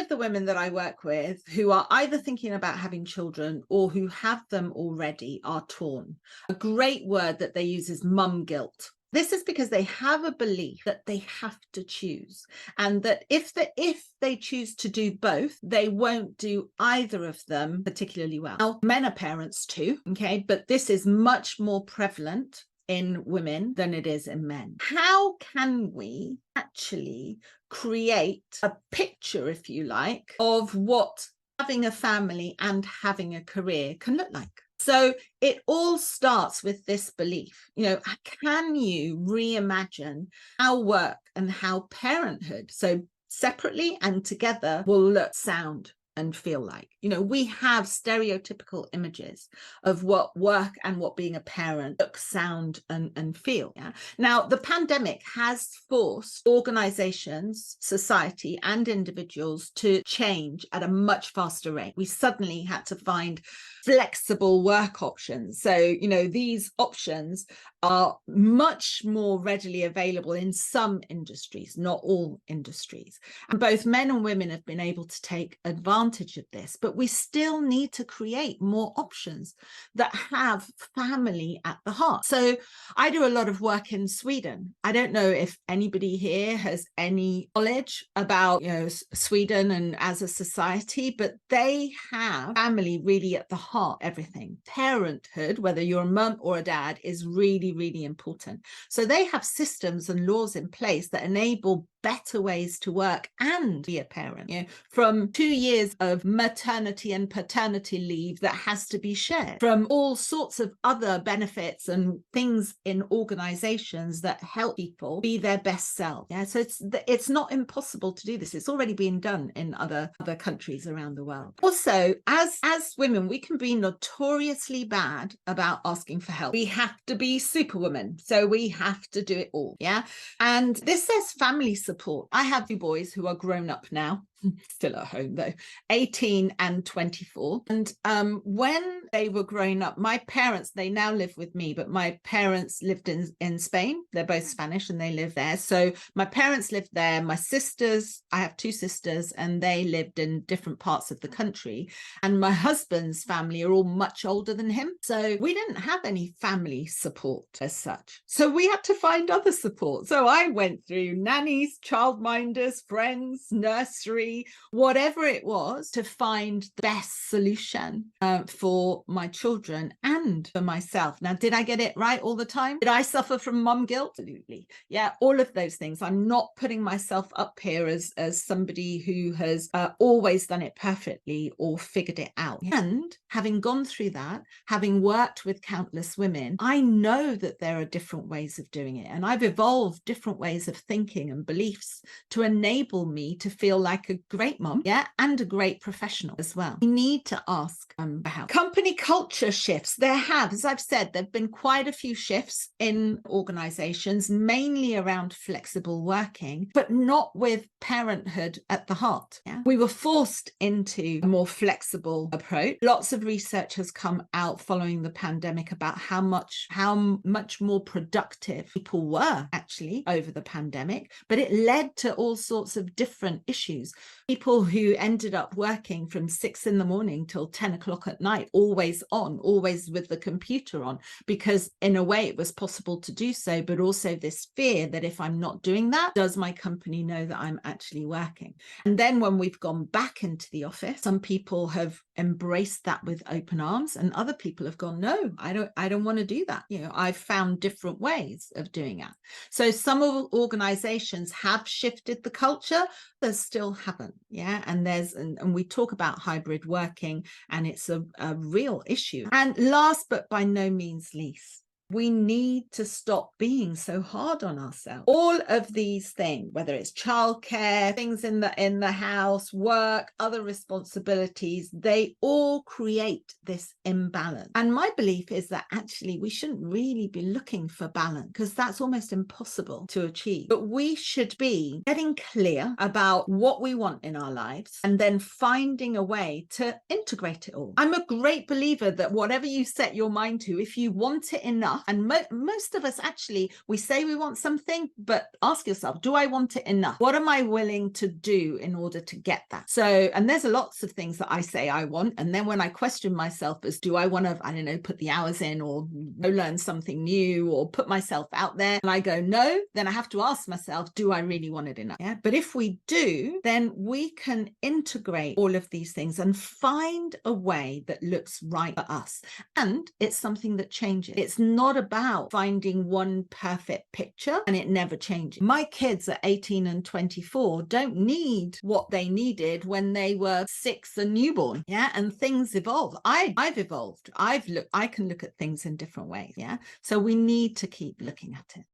of the women that I work with who are either thinking about having children or who have them already are torn. A great word that they use is mum guilt. This is because they have a belief that they have to choose, and that if they choose to do both, they won't do either of them particularly well. Now, men are parents too, okay, but this is much more prevalent in women than it is in men. How can we actually create a picture, if you like, of what having a family and having a career can look like? So it all starts with this belief, can you reimagine how work and how parenthood, so separately and together, will look, sound, and feel like? We have stereotypical images of what work and what being a parent look, sound, and feel. Yeah. Now, the pandemic has forced organizations, society, and individuals to change at a much faster rate. We suddenly had to find flexible work options. So, these options are much more readily available in some industries, not all industries. And both men and women have been able to take advantage of this, but we still need to create more options that have family at the heart. So I do a lot of work in Sweden. I don't know if anybody here has any knowledge about, Sweden and as a society, but they have family really at the heart, everything. Parenthood, whether you're a mum or a dad, is really, really important. So they have systems and laws in place that enable better ways to work and be a parent, from 2 years of maternity and paternity leave that has to be shared, from all sorts of other benefits and things in organizations that help people be their best self. Yeah, so it's not impossible to do this. It's already been done in other countries around the world. Also, as women, we can be notoriously bad about asking for help. We have to be superwoman, so we have to do it all. Yeah, and this says family support. I have 2 boys who are grown up now, still at home though, 18 and 24. And when they were growing up, my parents, they now live with me, but my parents lived in Spain. They're both Spanish and they live there. So my parents lived there. My sisters, I have 2 sisters, and they lived in different parts of the country. And my husband's family are all much older than him. So we didn't have any family support as such. So we had to find other support. So I went through nannies, childminders, friends, nursery, whatever it was, to find the best solution for my children and for myself. Now, did I get it right all the time? Did I suffer from mum guilt? Absolutely. Yeah, all of those things. I'm not putting myself up here as somebody who has always done it perfectly or figured it out. And having gone through that, having worked with countless women, I know that there are different ways of doing it. And I've evolved different ways of thinking and beliefs to enable me to feel like a great mom, and a great professional as well. We need to ask for help. Company culture shifts. There have, as I've said, there have been quite a few shifts in organizations, mainly around flexible working, but not with parenthood at the heart. Yeah? We were forced into a more flexible approach. Lots of research has come out following the pandemic about how much more productive people were actually over the pandemic, but it led to all sorts of different issues. People who ended up working from 6 a.m. till 10 o'clock at night, always on, always with the computer on, because in a way it was possible to do so, but also this fear that if I'm not doing that, does my company know that I'm actually working? And then when we've gone back into the office, some people have embraced that with open arms, and other people have gone, no, I don't want to do that. I've found different ways of doing that. So some organizations have shifted the culture, others still haven't. Yeah, and we talk about hybrid working, and it's a real issue. And last but by no means least, we need to stop being so hard on ourselves. All of these things, whether it's childcare, things in the house, work, other responsibilities, they all create this imbalance. And my belief is that actually we shouldn't really be looking for balance, because that's almost impossible to achieve. But we should be getting clear about what we want in our lives and then finding a way to integrate it all. I'm a great believer that whatever you set your mind to, if you want it enough, enough? And most of us actually, we say we want something, but ask yourself, do I want it enough? What am I willing to do in order to get that? So, and there's lots of things that I say I want. And then when I question myself as, do I want to, I don't know, put the hours in or learn something new or put myself out there, and I go, no, then I have to ask myself, do I really want it enough? Yeah. But if we do, then we can integrate all of these things and find a way that looks right for us. And it's something that changes. It's not about finding one perfect picture and it never changes. My kids at 18 and 24 don't need what they needed when they were 6 and newborn. Yeah. And things evolve. I've evolved. I can look at things in different ways. Yeah. So we need to keep looking at it.